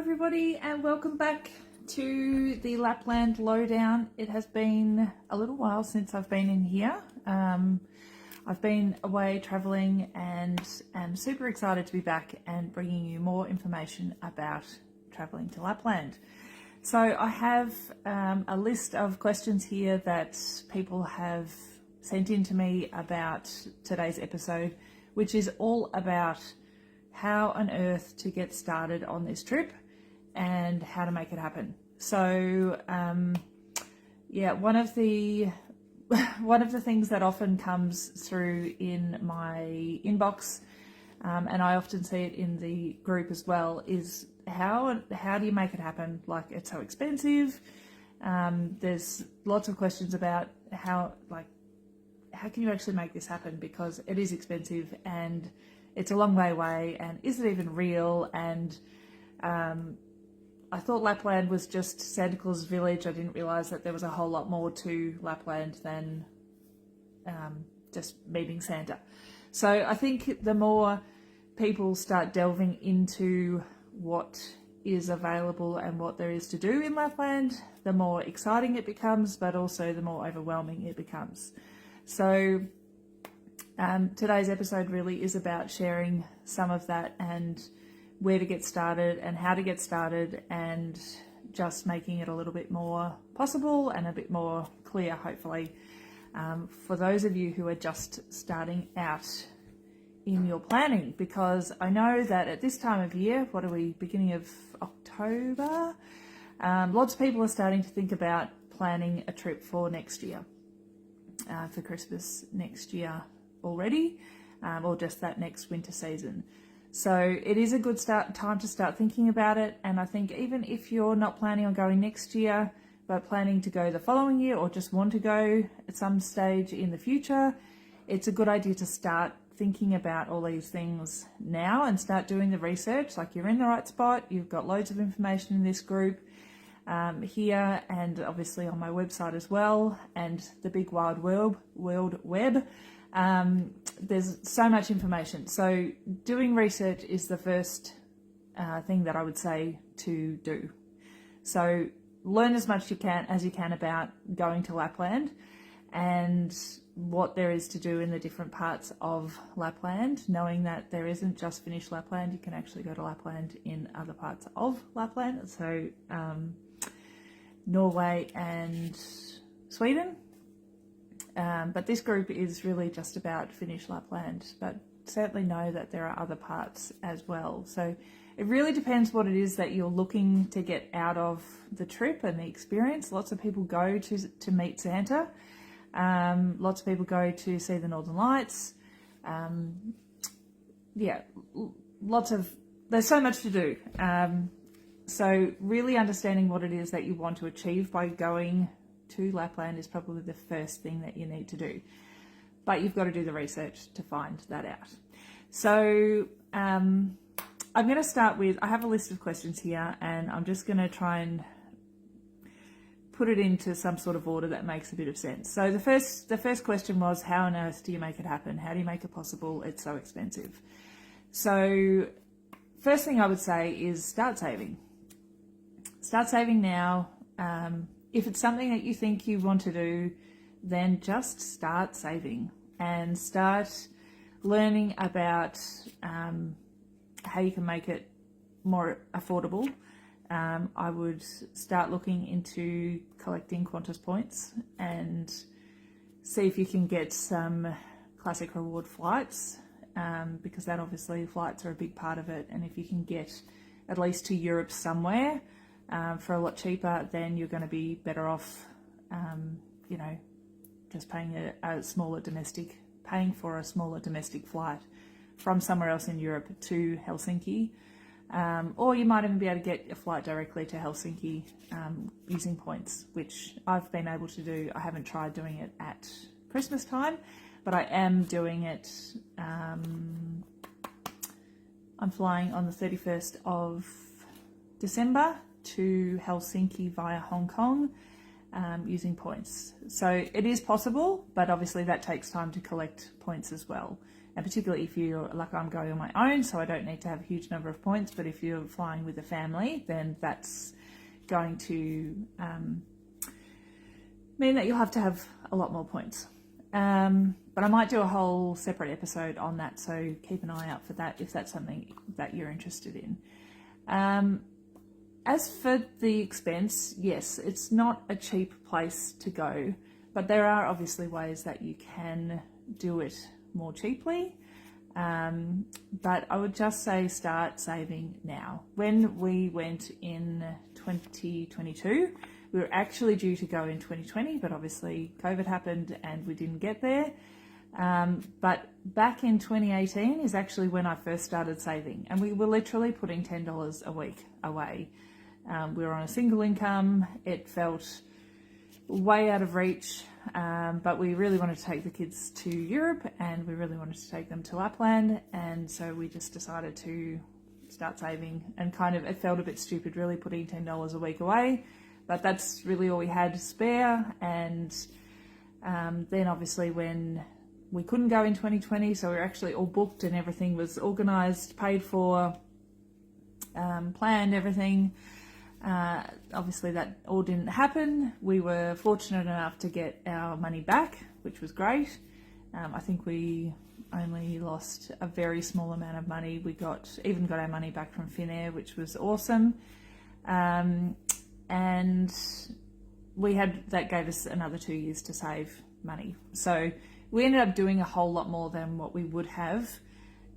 everybody, and welcome back to the Lapland Lowdown. It has been a little while since I've been in here. I've been away travelling and am super excited to be back and bringing you more information about travelling to Lapland. So I have a list of questions here that people have sent in to me about today's episode, which is all about how on earth to get started on this trip and how to make it happen. So one of the things that often comes through in my inbox, and I often see it in the group as well, is how do you make it happen? Like, it's so expensive. There's lots of questions about how can you actually make this happen, because it is expensive and it's a long way away, and is it even real? And I thought Lapland was just Santa Claus village. I didn't realise that there was a whole lot more to Lapland than just meeting Santa. So I think the more people start delving into what is available and what there is to do in Lapland, the more exciting it becomes, but also the more overwhelming it becomes. So today's episode really is about sharing some of that and where to get started and how to get started, and just making it a little bit more possible and a bit more clear, hopefully, for those of you who are just starting out in your planning. Because I know that at this time of year, what are we, beginning of October, lots of people are starting to think about planning a trip for next year, for Christmas next year already, or just that next winter season. So it is a good time to start thinking about it. And I think even if you're not planning on going next year, but planning to go the following year, or just want to go at some stage in the future, it's a good idea to start thinking about all these things now and start doing the research. Like, you're in the right spot, you've got loads of information in this group here, and obviously on my website as well, and the big wide world web. There's so much information. So doing research is the first thing that I would say to do. So learn as much as you can about going to Lapland and what there is to do in the different parts of Lapland, knowing that there isn't just Finnish Lapland. You can actually go to Lapland in other parts of Lapland. So Norway and Sweden. But this group is really just about Finnish Lapland, but certainly know that there are other parts as well. So it really depends what it is that you're looking to get out of the trip and the experience. Lots of people go to meet Santa. Lots of people go to see the Northern Lights. There's so much to do. So really understanding what it is that you want to achieve by going to Lapland is probably the first thing that you need to do, but you've got to do the research to find that out. So I'm going to start with, I have a list of questions here, and I'm just going to try and put it into some sort of order that makes a bit of sense. So the first question was, how on earth do you make it happen? How do you make it possible? It's so expensive. So first thing I would say is start saving. Start saving now. If it's something that you think you want to do, then just start saving and start learning about how you can make it more affordable. I would start looking into collecting Qantas points and see if you can get some classic reward flights, because that obviously, flights are a big part of it. And if you can get at least to Europe somewhere, for a lot cheaper, then you're going to be better off, just paying for a smaller domestic flight from somewhere else in Europe to Helsinki. Or you might even be able to get a flight directly to Helsinki using points, which I've been able to do. I haven't tried doing it at Christmas time, but I am doing it. I'm flying on the 31st of December to Helsinki via Hong Kong, using points. So it is possible, but obviously that takes time to collect points as well. and particularly if you're like I'm going on my own, so I don't need to have a huge number of points, but if you're flying with a family, then that's going to mean that you'll have to have a lot more points. But I might do a whole separate episode on that, so keep an eye out for that if that's something that you're interested in. As for the expense, yes, it's not a cheap place to go, but there are obviously ways that you can do it more cheaply. But I would just say start saving now. When we went in 2022, we were actually due to go in 2020, but obviously COVID happened and we didn't get there. But back in 2018 is actually when I first started saving, and we were literally putting $10 a week away. We were on a single income. It felt way out of reach, but we really wanted to take the kids to Europe and we really wanted to take them to Lapland, and so we just decided to start saving, and kind of it felt a bit stupid really putting $10 a week away, but that's really all we had to spare. And then obviously when we couldn't go in 2020, so we were actually all booked and everything was organised, paid for, planned, everything. Obviously that all didn't happen. We were fortunate enough to get our money back, which was great. I think we only lost a very small amount of money. We even got our money back from Finnair, which was awesome. And that gave us another 2 years to save money. So we ended up doing a whole lot more than what we would have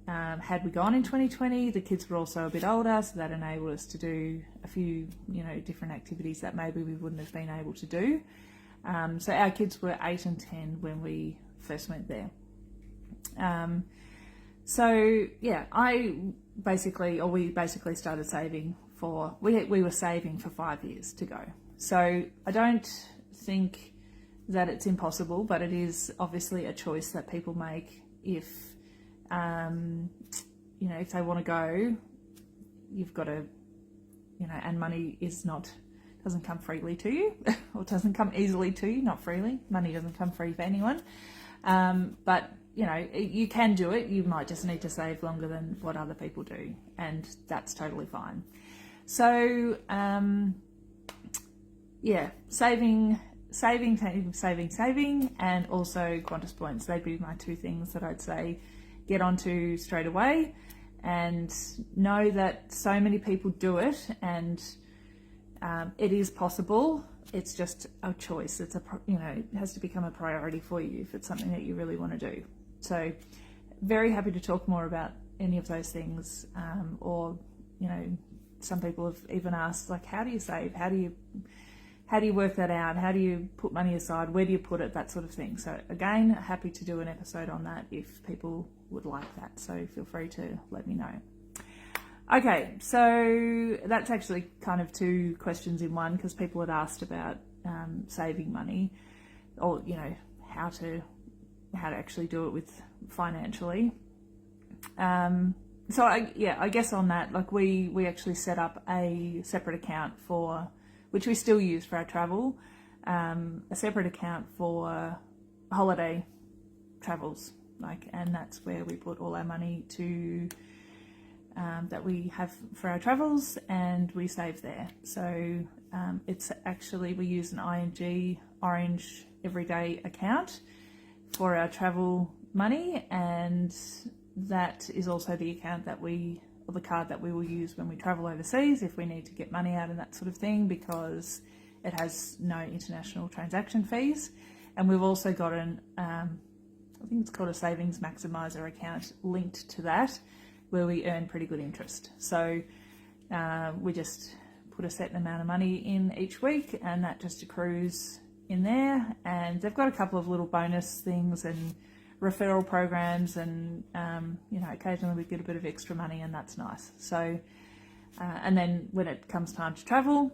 had we gone in 2020. The kids were also a bit older, so that enabled us to do a few, different activities that maybe we wouldn't have been able to do. So our kids were 8 and 10 when we first went there. We basically started saving we were saving for 5 years to go. So I don't think that it's impossible, but it is obviously a choice that people make if if they want to go. You've got to, and money doesn't come freely to you, or doesn't come easily to you, not freely. Money doesn't come free for anyone. But you can do it. You might just need to save longer than what other people do, and that's totally fine. So, saving, and also Qantas points. They'd be my two things that I'd say get onto straight away, and know that so many people do it, and it is possible. It's just a choice. It has to become a priority for you if it's something that you really want to do. So very happy to talk more about any of those things, or some people have even asked, like, how do you save? How do you work that out? How do you put money aside? Where do you put it? That sort of thing. So again, happy to do an episode on that if people would like that. So feel free to let me know. Okay, so that's actually kind of two questions in one, because people had asked about saving money, or how to actually do it with financially. So I guess on that, like we actually set up a separate account which we still use for our travel, a separate account for holiday travels, and that's where we put all our money to that we have for our travels, and we save there. So it's actually, we use an ING Orange Everyday account for our travel money, and that is also the account the card that we will use when we travel overseas if we need to get money out and that sort of thing, because it has no international transaction fees. And we've also got I think it's called a savings maximizer account linked to that, where we earn pretty good interest. So we just put a certain amount of money in each week, and that just accrues in there. And they've got a couple of little bonus things and referral programs, and occasionally we get a bit of extra money, and that's nice. So and then when it comes time to travel,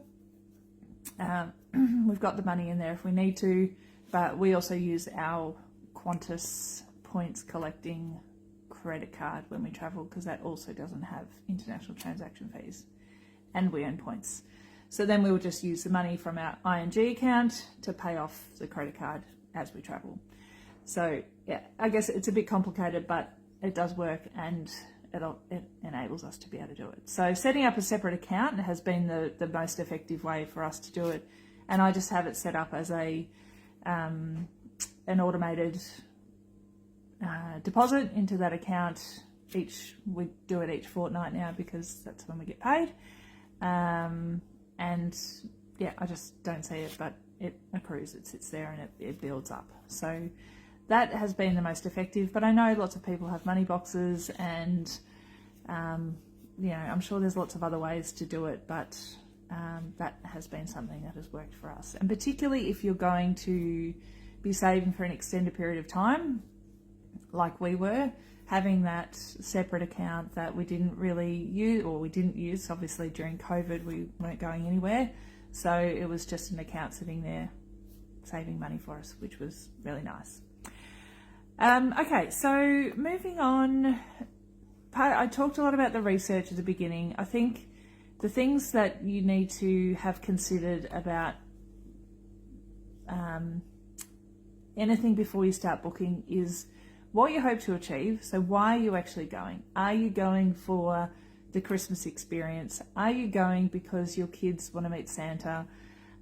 we've got the money in there if we need to, but we also use our Qantas points collecting credit card when we travel, because that also doesn't have international transaction fees, and we earn points. So then we will just use the money from our ING account to pay off the credit card as we travel. So yeah, I guess it's a bit complicated, but it does work, and it enables us to be able to do it. So setting up a separate account has been the most effective way for us to do it, and I just have it set up as an automated deposit into that account. We do it each fortnight now because that's when we get paid, and yeah, I just don't see it, but it accrues, it sits there, and it builds up. So that has been the most effective, but I know lots of people have money boxes, and you know, I'm sure there's lots of other ways to do it, but that has been something that has worked for us. And particularly if you're going to be saving for an extended period of time, like we were, having that separate account that we didn't really use, or we didn't use, obviously during COVID, we weren't going anywhere. So it was just an account sitting there saving money for us, which was really nice. Okay, so moving on, I talked a lot about the research at the beginning. I think the things that you need to have considered about anything before you start booking is what you hope to achieve. So why are you actually going? Are you going for the Christmas experience? Are you going because your kids want to meet Santa?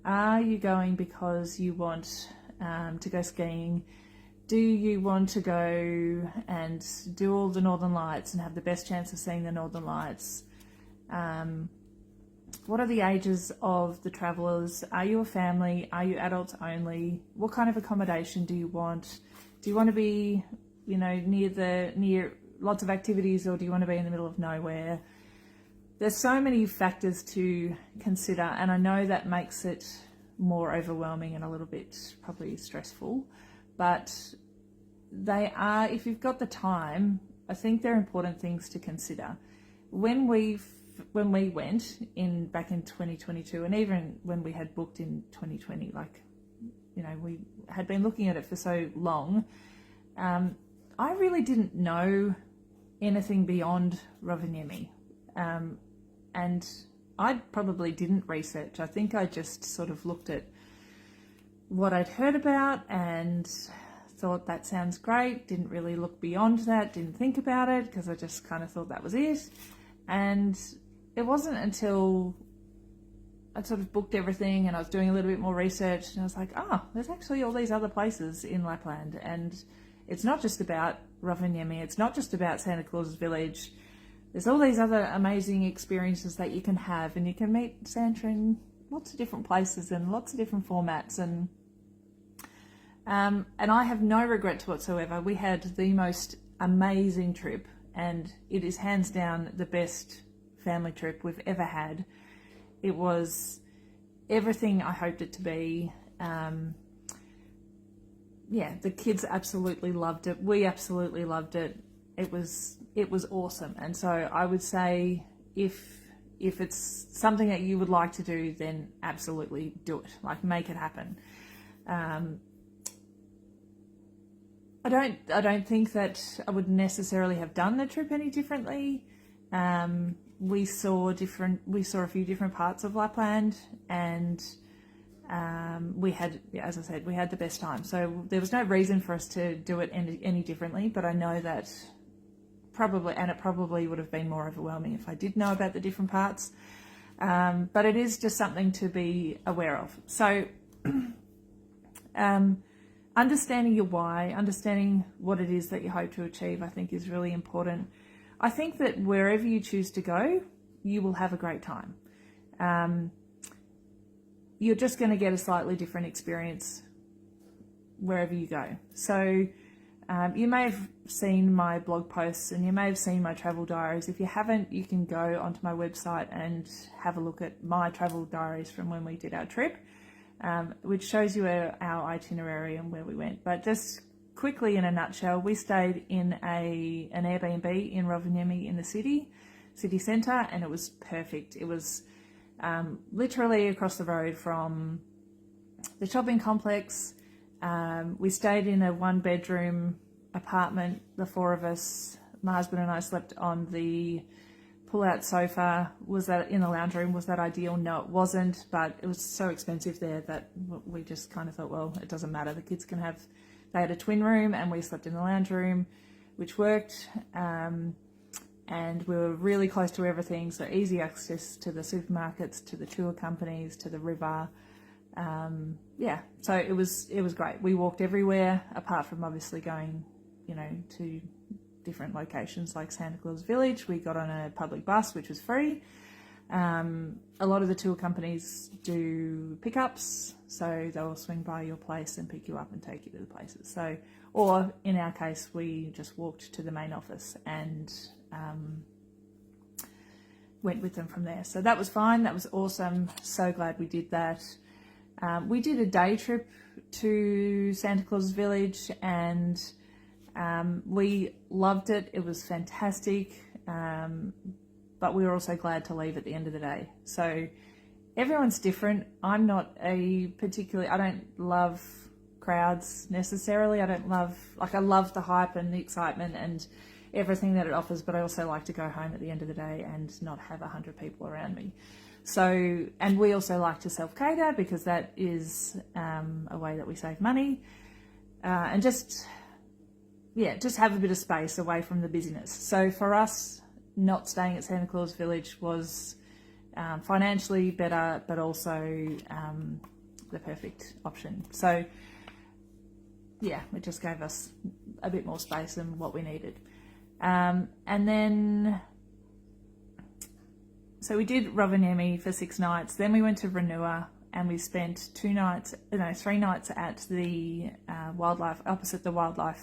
Are you going because you want to go skiing? Do you want to go and do all the Northern Lights and have the best chance of seeing the Northern Lights? What are the ages of the travellers? Are you a family? Are you adults only? What kind of accommodation do you want? Do you want to be, you know, near lots of activities, or do you want to be in the middle of nowhere? There's so many factors to consider, and I know that makes it more overwhelming and a little bit probably stressful, but they are, if you've got the time, I think they're important things to consider. When we went back in 2022, and even when we had booked in 2020, like, you know, we had been looking at it for so long, I really didn't know anything beyond Rovaniemi, and I probably didn't research. I think I just sort of looked at what I'd heard about and thought that sounds great, didn't really look beyond that, didn't think about it, because I just kind of thought that was it. And it wasn't until I sort of booked everything and I was doing a little bit more research, and I was like, oh, there's actually all these other places in Lapland, and it's not just about Rovaniemi, it's not just about Santa Claus's village. There's all these other amazing experiences that you can have, and you can meet Santa in lots of different places and lots of different formats, and I have no regrets whatsoever. We had the most amazing trip, and it is hands down the best family trip we've ever had. It was everything I hoped it to be. Yeah, the kids absolutely loved it. We absolutely loved it. It was awesome. And so I would say if it's something that you would like to do, then absolutely do it. Like, make it happen. I don't think that I would necessarily have done the trip any differently. We saw a few different parts of Lapland, and we had, as I said, we had the best time. So there was no reason for us to do it any differently, but I know that it probably would have been more overwhelming if I did know about the different parts. But it is just something to be aware of. So understanding your why, understanding what it is that you hope to achieve, I think is really important. I think that wherever you choose to go, you will have a great time. You're just going to get a slightly different experience wherever you go. So you may have seen my blog posts, and you may have seen my travel diaries. If you haven't, you can go onto my website and have a look at my travel diaries from when we did our trip, which shows you our itinerary and where we went. But just quickly, in a nutshell, we stayed in an Airbnb in Rovaniemi in the city centre, and it was perfect. It was literally across the road from the shopping complex. We stayed in a 1-bedroom apartment, the 4 of us. My husband and I slept on the pull-out sofa. Was that in the lounge room? Was that ideal? No, it wasn't, but it was so expensive there that we just kind of thought, well, it doesn't matter. The kids can have, they had a twin room and we slept in the lounge room. which worked. And we were really close to everything, so easy access to the supermarkets, to the tour companies, to the river. Yeah, so it was great. We walked everywhere, apart from obviously going, you know, to different locations like Santa Claus Village. We got on a public bus, which was free. A lot of the tour companies do pickups, so they'll swing by your place and pick you up and take you to the places. So, or in our case, we just walked to the main office and went with them from there. So that was fine. That was awesome. So glad we did that. We did a day trip to Santa Claus Village, and we loved it. It was fantastic. But we were also glad to leave at the end of the day. So everyone's different. I'm not I don't love crowds necessarily. I love the hype and the excitement and everything that it offers, but I also like to go home at the end of the day and not have 100 people around me. So, and we also like to self-cater because that is a way that we save money, and just have a bit of space away from the busyness. So for us, not staying at Santa Claus Village was financially better, but also the perfect option. So yeah, it just gave us a bit more space than what we needed. And then, so we did Rovaniemi for 6 nights. Then we went to Renua and we spent 3 nights at the opposite the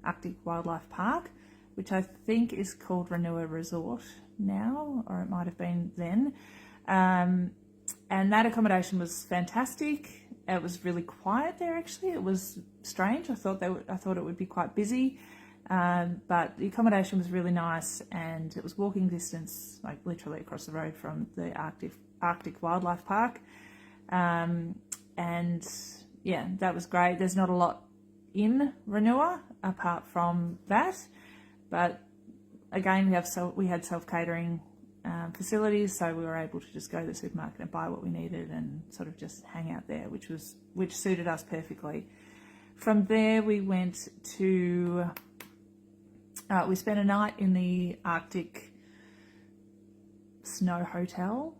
Arctic Wildlife Park, which I think is called Renua Resort now, or it might have been then. And that accommodation was fantastic. It was really quiet there, actually. It was strange. I thought it would be quite busy, but the accommodation was really nice, and it was walking distance, like literally across the road from the Arctic Wildlife Park. And yeah, that was great. There's not a lot in Renua apart from that. But again, we had self-catering facilities, so we were able to just go to the supermarket and buy what we needed and sort of just hang out there, which suited us perfectly. From there, we went to we spent a night in the Arctic Snow Hotel.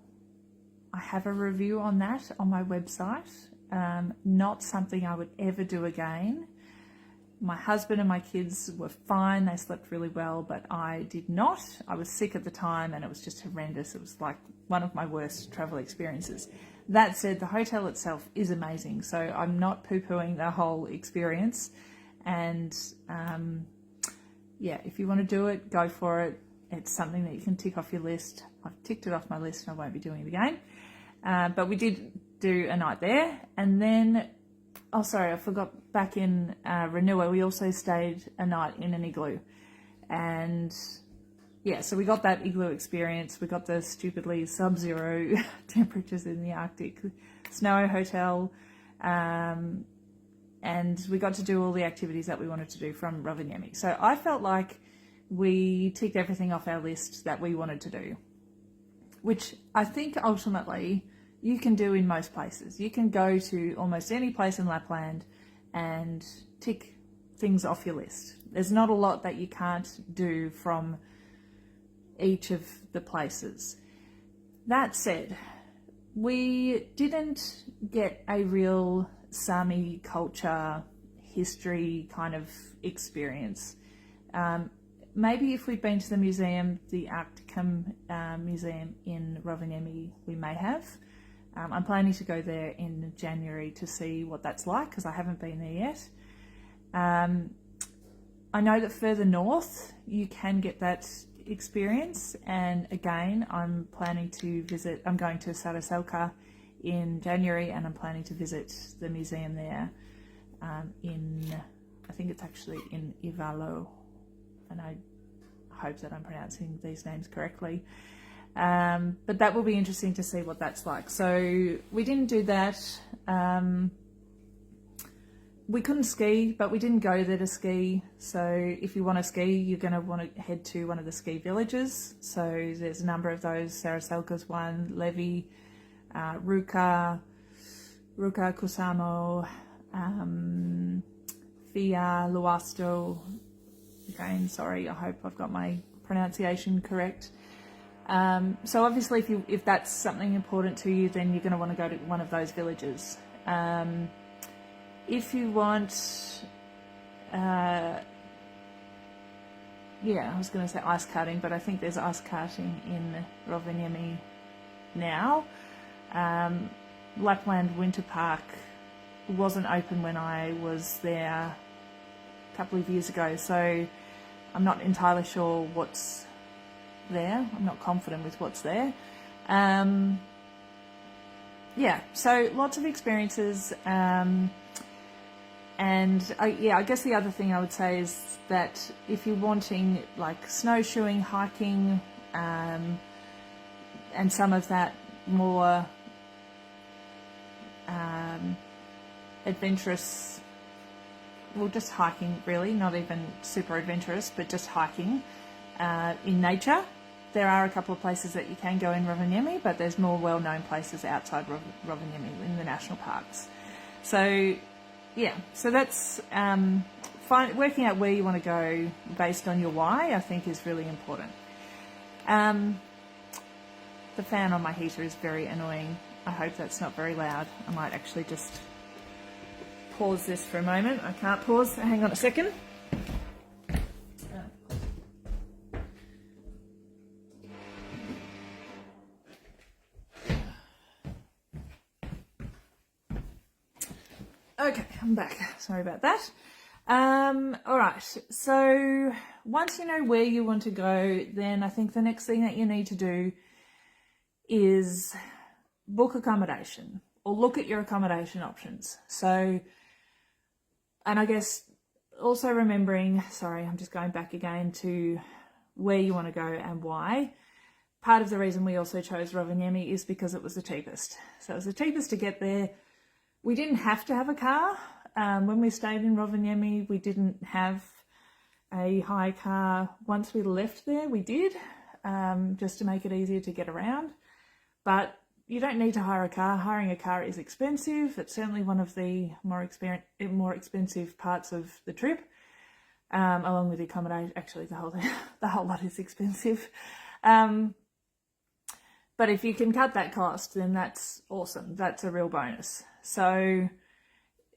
I have a review on that on my website. Not something I would ever do again. My husband and my kids were fine. They slept really well, but I did not. I was sick at the time and it was just horrendous. It was like one of my worst travel experiences. That said, the hotel itself is amazing. So I'm not poo-pooing the whole experience. And yeah, if you want to do it, go for it. It's something that you can tick off your list. I've ticked it off my list and I won't be doing it again. But we did do a night there. And then, oh, sorry, I forgot, back in Renua, we also stayed a night in an igloo. And yeah, so we got that igloo experience. We got the stupidly sub-zero temperatures in the Arctic Snow Hotel. And we got to do all the activities that we wanted to do from Rovaniemi. So I felt like we ticked everything off our list that we wanted to do, which I think ultimately you can do in most places. You can go to almost any place in Lapland and tick things off your list. There's not a lot that you can't do from each of the places. That said, we didn't get a real Sami culture, history kind of experience. Maybe if we'd been to the museum, the Arcticum Museum in Rovaniemi, we may have. I'm planning to go there in January to see what that's like because I haven't been there yet. I know that further north you can get that experience, and again I'm going to Saariselkä in January, and I'm planning to visit the museum there I think it's actually in Ivalo, and I hope that I'm pronouncing these names correctly. But that will be interesting to see what that's like. So we didn't do that. We couldn't ski, but we didn't go there to ski. So if you want to ski, you're going to want to head to one of the ski villages. So there's a number of those. Saariselkä's one, Levi, Ruka, Kusamo, Fia, Luasto, again, sorry, I hope I've got my pronunciation correct. So obviously if that's something important to you, then you're going to want to go to one of those villages. If you want, I was going to say ice karting, but I think there's ice karting in Rovaniemi now. Lapland Winter Park wasn't open when I was there a couple of years ago, so I'm not entirely sure what's there. I'm not confident with what's there. So lots of experiences, and I guess the other thing I would say is that if you're wanting like snowshoeing, hiking, and some of that more adventurous, well, just hiking really, not even super adventurous, but just hiking in nature, there are a couple of places that you can go in Rovaniemi, but there's more well-known places outside Rovaniemi in the national parks. So so that's working out where you want to go based on your why, I think, is really important. The fan on my heater is very annoying. I hope that's not very loud. I might actually just pause this for a moment. I can't pause. Hang on a second. Okay, I'm back. Sorry about that. All right, so once you know where you want to go, then I think the next thing that you need to do is book accommodation or look at your accommodation options. So, and I guess also remembering, sorry, I'm just going back again to where you want to go and why. Part of the reason we also chose Rovaniemi is because it was the cheapest. So it was the cheapest to get there. We didn't have to have a car. When we stayed in Rovaniemi, we didn't have a hire car. Once we left there, we did, just to make it easier to get around. But you don't need to hire a car. Hiring a car is expensive. It's certainly one of the more expensive parts of the trip, along with the accommodation. Actually, the whole lot is expensive. But if you can cut that cost, then that's awesome. That's a real bonus. So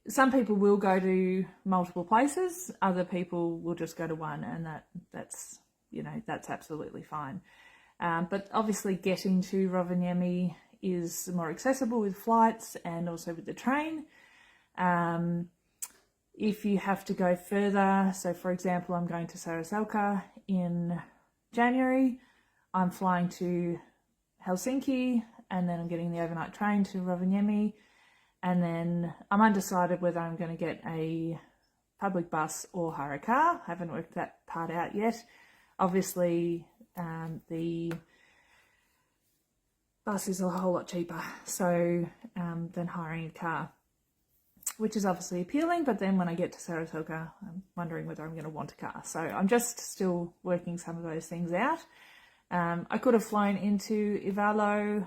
some people will go to multiple places. Other people will just go to one, and that's absolutely fine. But obviously getting to Rovaniemi is more accessible with flights and also with the train. If you have to go further, so for example, I'm going to Saariselkä in January. I'm flying to Helsinki, and then I'm getting the overnight train to Rovaniemi, and then I'm undecided whether I'm going to get a public bus or hire a car. I haven't worked that part out yet. Obviously, the bus is a whole lot cheaper than hiring a car, which is obviously appealing, but then when I get to Saariselkä, I'm wondering whether I'm going to want a car. So I'm just still working some of those things out. I could have flown into Ivalo,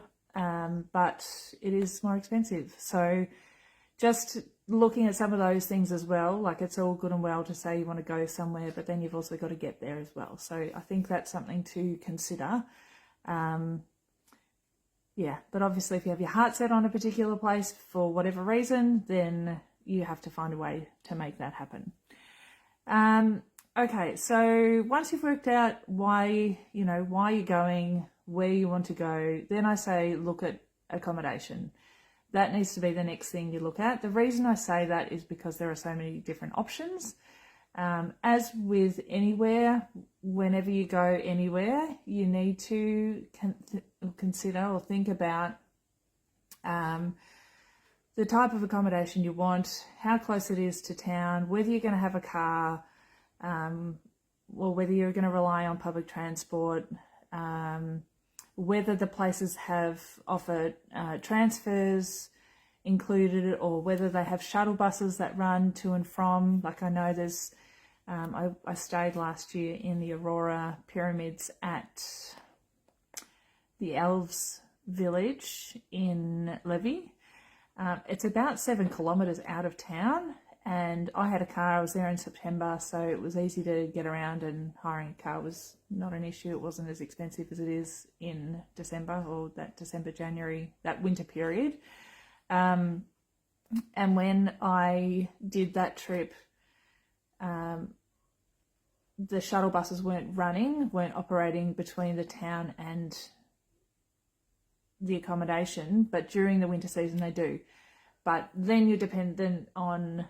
but it is more expensive. So just looking at some of those things as well, like it's all good and well to say you want to go somewhere, but then you've also got to get there as well. So I think that's something to consider. But obviously if you have your heart set on a particular place for whatever reason, then you have to find a way to make that happen. Okay, so once you've worked out why you're going, where you want to go, then I say look at accommodation. That needs to be the next thing you look at. The reason I say that is because there are so many different options. As with anywhere, whenever you go anywhere, you need to consider or think about the type of accommodation you want, how close it is to town, whether you're going to have a car, or whether you're going to rely on public transport, whether the places have offered transfers included, or whether they have shuttle buses that run to and from. Like I know there's, I stayed last year in the Aurora Pyramids at the Elves village in Levi. It's about 7 kilometres out of town, and I had a car. I was there in September, so it was easy to get around, and hiring a car was not an issue. It wasn't as expensive as it is in December, or that December, January, that winter period. And when I did that trip, the shuttle buses weren't operating between the town and the accommodation, but during the winter season they do. But then you're dependent on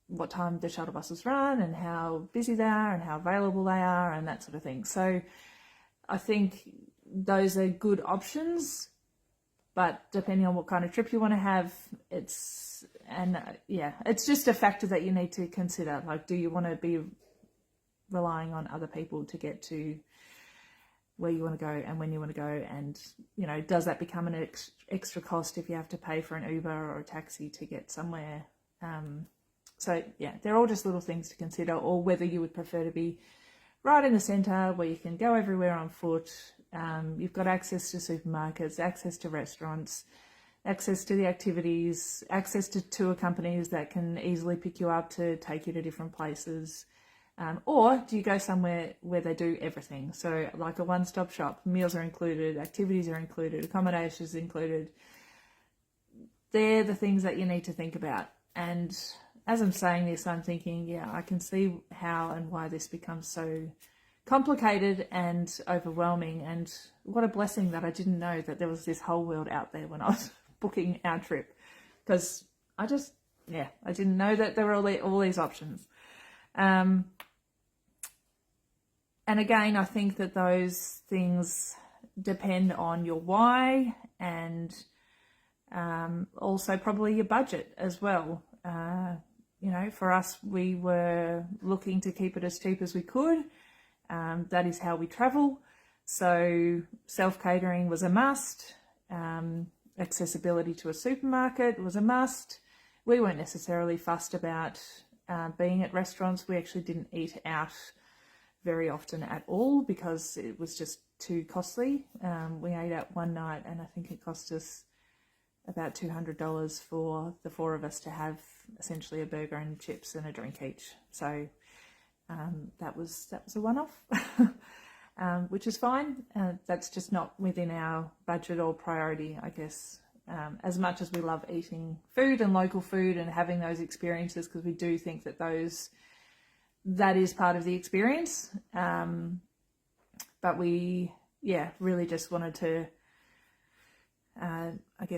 what time the shuttle buses run and how busy they are and how available they are and that sort of thing. So I think those are good options, but depending on what kind of trip you want to have, it's just a factor that you need to consider. Like, do you want to be relying on other people to get to where you want to go and when you want to go, and does that become an extra cost if you have to pay for an Uber or a taxi to get somewhere? So yeah, they're all just little things to consider, or whether you would prefer to be right in the centre where you can go everywhere on foot. You've got access to supermarkets, access to restaurants, access to the activities, access to tour companies that can easily pick you up to take you to different places. Or do you go somewhere where they do everything? So like a one-stop shop, meals are included, activities are included, accommodations included. They're the things that you need to think about. And as I'm saying this, I'm thinking, yeah, I can see how and why this becomes so complicated and overwhelming. And what a blessing that I didn't know that there was this whole world out there when I was booking our trip. Because I didn't know that there were all these options. And again, I think that those things depend on your why and also probably your budget as well. For us, we were looking to keep it as cheap as we could. That is how we travel. So self-catering was a must. Accessibility to a supermarket was a must. We weren't necessarily fussed about being at restaurants. We actually didn't eat out very often at all because it was just too costly. We ate out one night and I think it cost us about $200 for the four of us to have essentially a burger and chips and a drink each. So that was a one-off, which is fine. That's just not within our budget or priority, I guess. As much as we love eating food and local food and having those experiences, because we do think that that is part of the experience. But we, really just wanted to,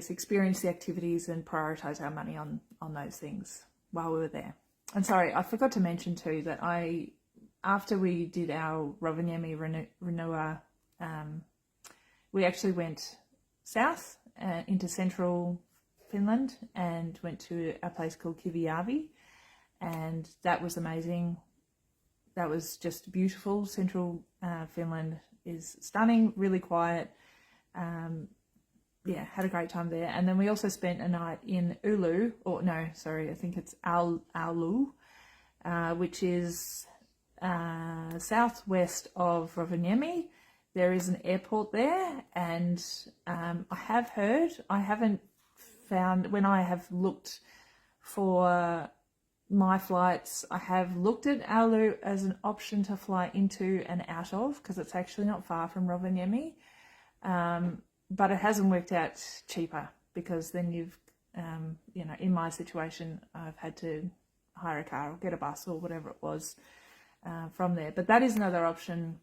experience the activities and prioritize our money on those things while we were there. And sorry, I forgot to mention too that after we did our Rovaniemi renewal, we actually went south into central Finland and went to a place called Kivijärvi, and that was amazing. That was just beautiful. Central Finland is stunning, really quiet. Had a great time there. And then we also spent a night in I think it's Oulu, which is southwest of Rovaniemi. There is an airport there, and I have heard, I haven't found, when I have looked for my flights, I have looked at Oulu as an option to fly into and out of, because it's actually not far from Rovaniemi, but it hasn't worked out cheaper, because then you've, in my situation, I've had to hire a car or get a bus or whatever it was from there. But that is another option,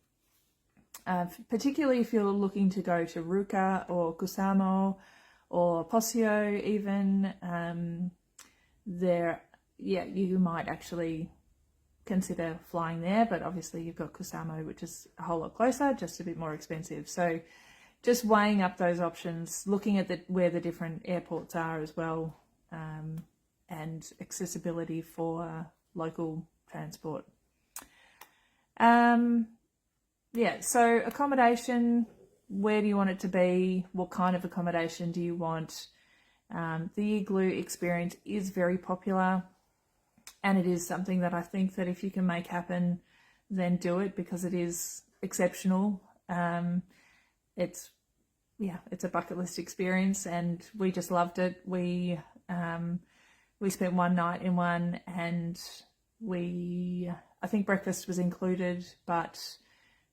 particularly if you're looking to go to Ruka or Kusamo or Posio even. You might actually consider flying there, but obviously you've got Kusamo, which is a whole lot closer, just a bit more expensive. So just weighing up those options, looking at where the different airports are as well, and accessibility for local transport. So accommodation, where do you want it to be? What kind of accommodation do you want? The igloo experience is very popular, and it is something that I think that if you can make happen, then do it, because it is exceptional. It's a bucket list experience, and we just loved it. We we spent one night in one, and I think breakfast was included, but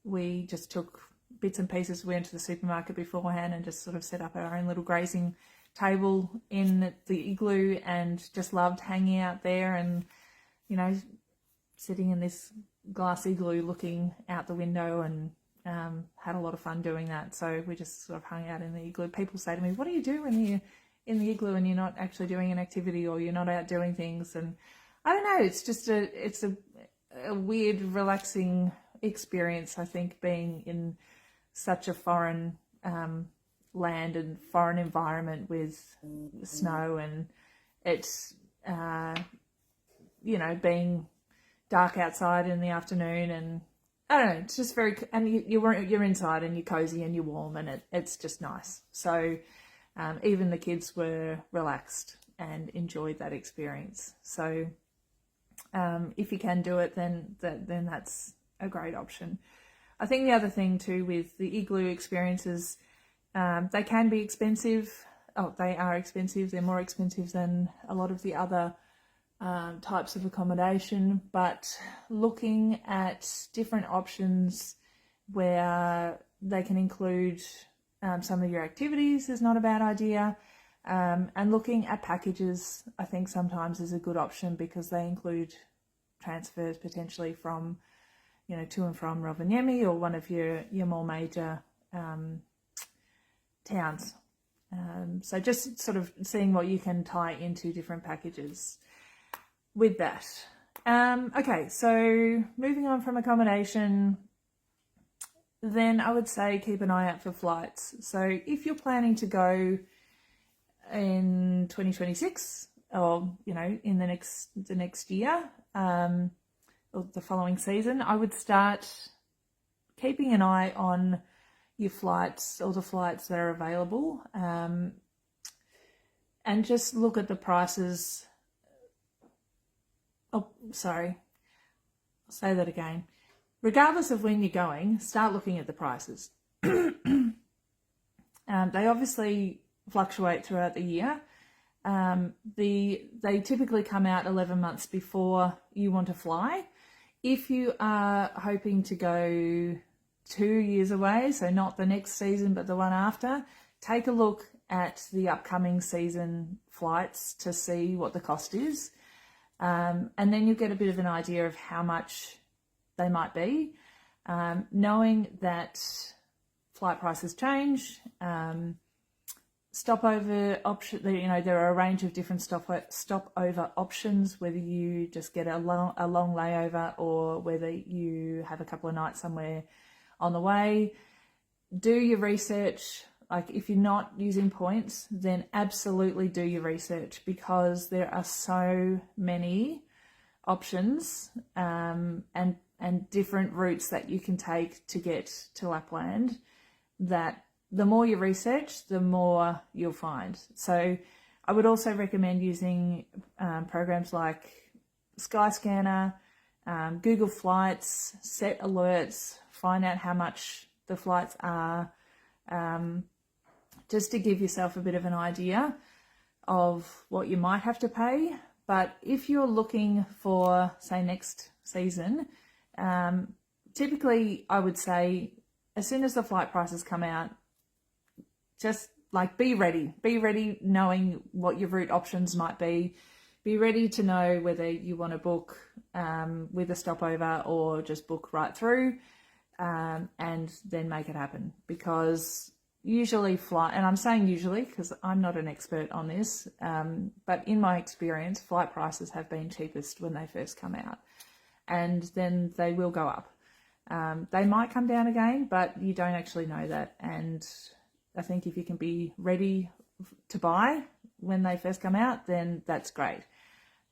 we just took bits and pieces. We went to the supermarket beforehand and just sort of set up our own little grazing table in the igloo, and just loved hanging out there and, you know, sitting in this glass igloo looking out the window, and had a lot of fun doing that. So we just sort of hung out in the igloo. People say to me, what do you do when you're in the igloo and you're not actually doing an activity, or you're not out doing things? And I don't know, it's just it's a weird, relaxing experience, I think, being in such a foreign land and foreign environment with snow, and it's you know, being dark outside in the afternoon, and I don't know, it's just very, and you're inside and you're cozy and you're warm, and it's just nice. So even the kids were relaxed and enjoyed that experience. So if you can do it, then that's a great option. I think the other thing too with the igloo experiences, they can be expensive. Oh, they are expensive. They're more expensive than a lot of the other types of accommodation, but looking at different options where they can include some of your activities is not a bad idea. And looking at packages, I think sometimes is a good option, because they include transfers potentially from, you know, to and from Rovaniemi or one of your more major towns. So just sort of seeing what you can tie into different packages with that. Okay, so moving on from accommodation, then I would say keep an eye out for flights. So if you're planning to go in 2026, or, you know, in the next year, or the following season, I would start keeping an eye on your flights, or the flights that are available, and just look at the prices. Oh, sorry, I'll say that again. Regardless of when you're going, start looking at the prices. They obviously fluctuate throughout the year. They typically come out 11 months before you want to fly. If you are hoping to go 2 years away, so not the next season but the one after, take a look at the upcoming season flights to see what the cost is. And then you'll get a bit of an idea of how much they might be. Knowing that flight prices change, stopover option, you know, there are a range of different stopover options, whether you just get a long layover or whether you have a couple of nights somewhere on the way. Do your research. Like, if you're not using points, then absolutely do your research, because there are so many options and different routes that you can take to get to Lapland, that the more you research, the more you'll find. So I would also recommend using programs like Skyscanner, Google Flights, set alerts, find out how much the flights are, just to give yourself a bit of an idea of what you might have to pay. But if you're looking for, say, next season, typically I would say as soon as the flight prices come out, just like be ready knowing what your route options might be. Be ready to know whether you want to book with a stopover or just book right through, and then make it happen. Because usually and I'm saying usually because I'm not an expert on this, but in my experience, flight prices have been cheapest when they first come out, and then they will go up. They might come down again, but you don't actually know that. And I think if you can be ready to buy when they first come out, then that's great.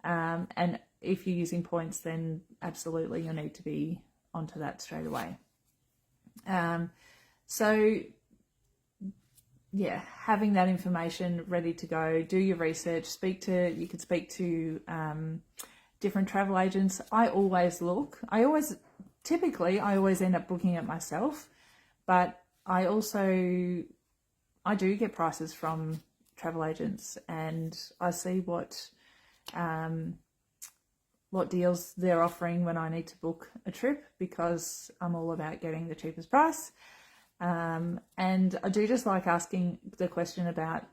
And if you're using points, then absolutely you'll need to be onto that straight away. So yeah, having that information ready to go, do your research, you could speak to different travel agents. I always typically end up booking it myself, but I do get prices from travel agents, and I see what what deals they're offering when I need to book a trip, because I'm all about getting the cheapest price. And I do just like asking the question about,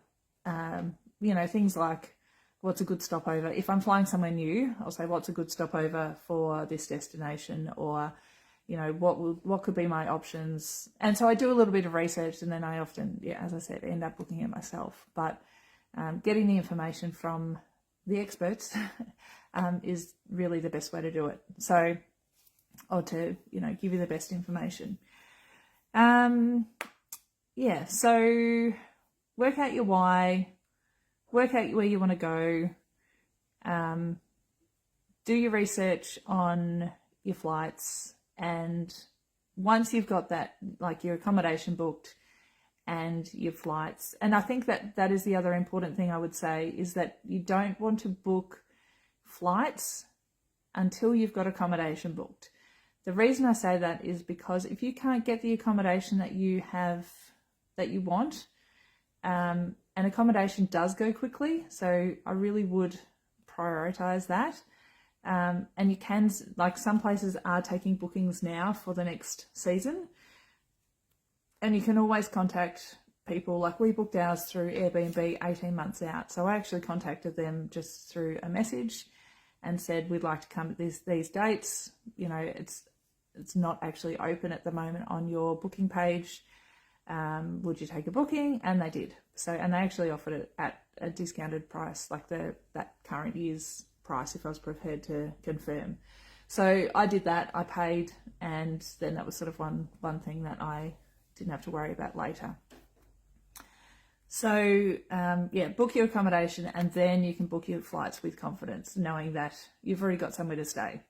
things like, what's a good stopover? If I'm flying somewhere new, I'll say, what's a good stopover for this destination? Or, what could be my options? And so I do a little bit of research, and then I often, as I said, end up booking it myself. But getting the information from the experts is really the best way to do it. So, or to, give you the best information. So work out your why, work out where you want to go, do your research on your flights, and once you've got that, like your accommodation booked and your flights, and I think that is the other important thing I would say, is that you don't want to book flights until you've got accommodation booked. The reason I say that is because if you can't get the accommodation that you want, and accommodation does go quickly, so I really would prioritize that. And you can, like, some places are taking bookings now for the next season, and you can always contact people. Like, we booked ours through Airbnb 18 months out, so I actually contacted them just through a message and said, we'd like to come at these dates. It's not actually open at the moment on your booking page. Would you take a booking? And they did. So, and they actually offered it at a discounted price, like that current year's price, if I was prepared to confirm. So I did that, I paid, and then that was sort of one thing that I didn't have to worry about later. So book your accommodation, and then you can book your flights with confidence, knowing that you've already got somewhere to stay.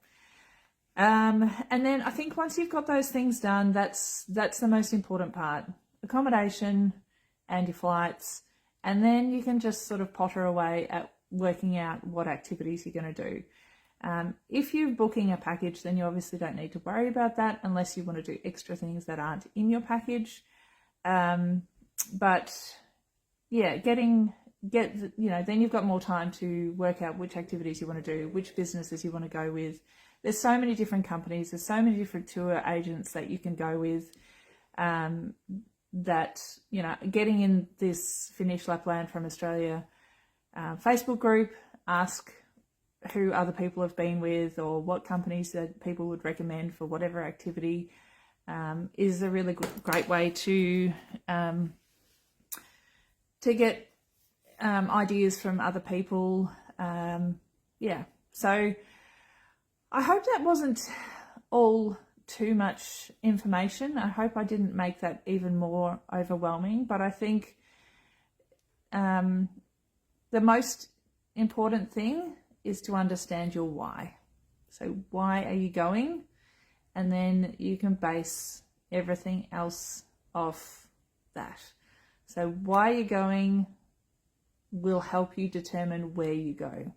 And then I think once you've got those things done, that's the most important part: accommodation and your flights. And then you can just sort of potter away at working out what activities you're going to do. If you're booking a package, then you obviously don't need to worry about that unless you want to do extra things that aren't in your package. But yeah, then you've got more time to work out which activities you want to do, which businesses you want to go with. There's so many different companies, there's so many different tour agents that you can go with, that, getting in this Finnish Lapland from Australia Facebook group, ask who other people have been with or what companies that people would recommend for whatever activity, is a really great way to get ideas from other people. So I hope that wasn't all too much information. I hope I didn't make that even more overwhelming, but I think the most important thing is to understand your why. So why are you going? And then you can base everything else off that. So why you're going will help you determine where you go.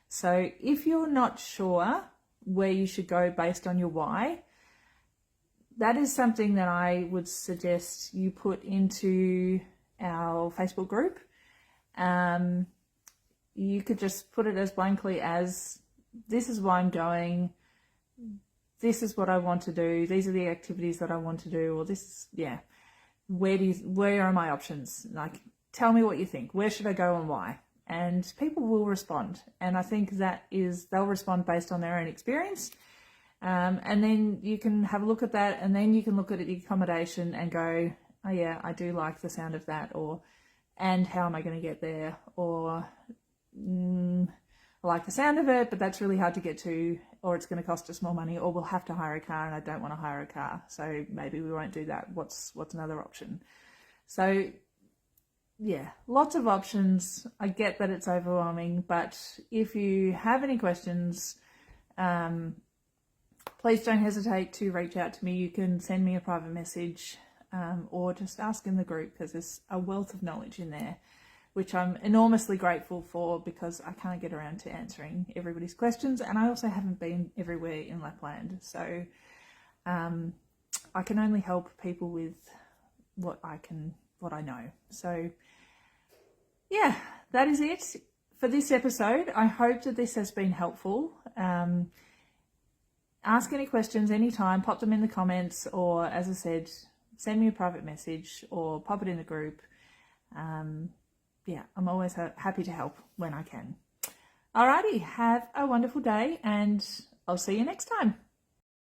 So if you're not sure where you should go based on your why, that is something that I would suggest you put into our Facebook group. You could just put it as blankly as, this is why I'm going, this is what I want to do, these are the activities that I want to do, or this, where are my options? Like, tell me what you think, where should I go and why? And people will respond. And I think they'll respond based on their own experience. And then you can have a look at that, and then you can look at the accommodation and go, oh yeah, I do like the sound of that, and how am I going to get there? Or I like the sound of it, but that's really hard to get to, or it's going to cost us more money, or we'll have to hire a car and I don't want to hire a car, so maybe we won't do that. What's another option? So yeah, lots of options. I get that it's overwhelming, but if you have any questions, please don't hesitate to reach out to me. You can send me a private message, or just ask in the group, because there's a wealth of knowledge in there, which I'm enormously grateful for, because I can't get around to answering everybody's questions, and I also haven't been everywhere in Lapland, so I can only help people with what I know. So yeah, that is it for this episode. I hope that this has been helpful. Ask any questions anytime, pop them in the comments, or as I said, send me a private message or pop it in the group. Yeah, I'm always happy to help when I can. Alrighty, have a wonderful day and I'll see you next time.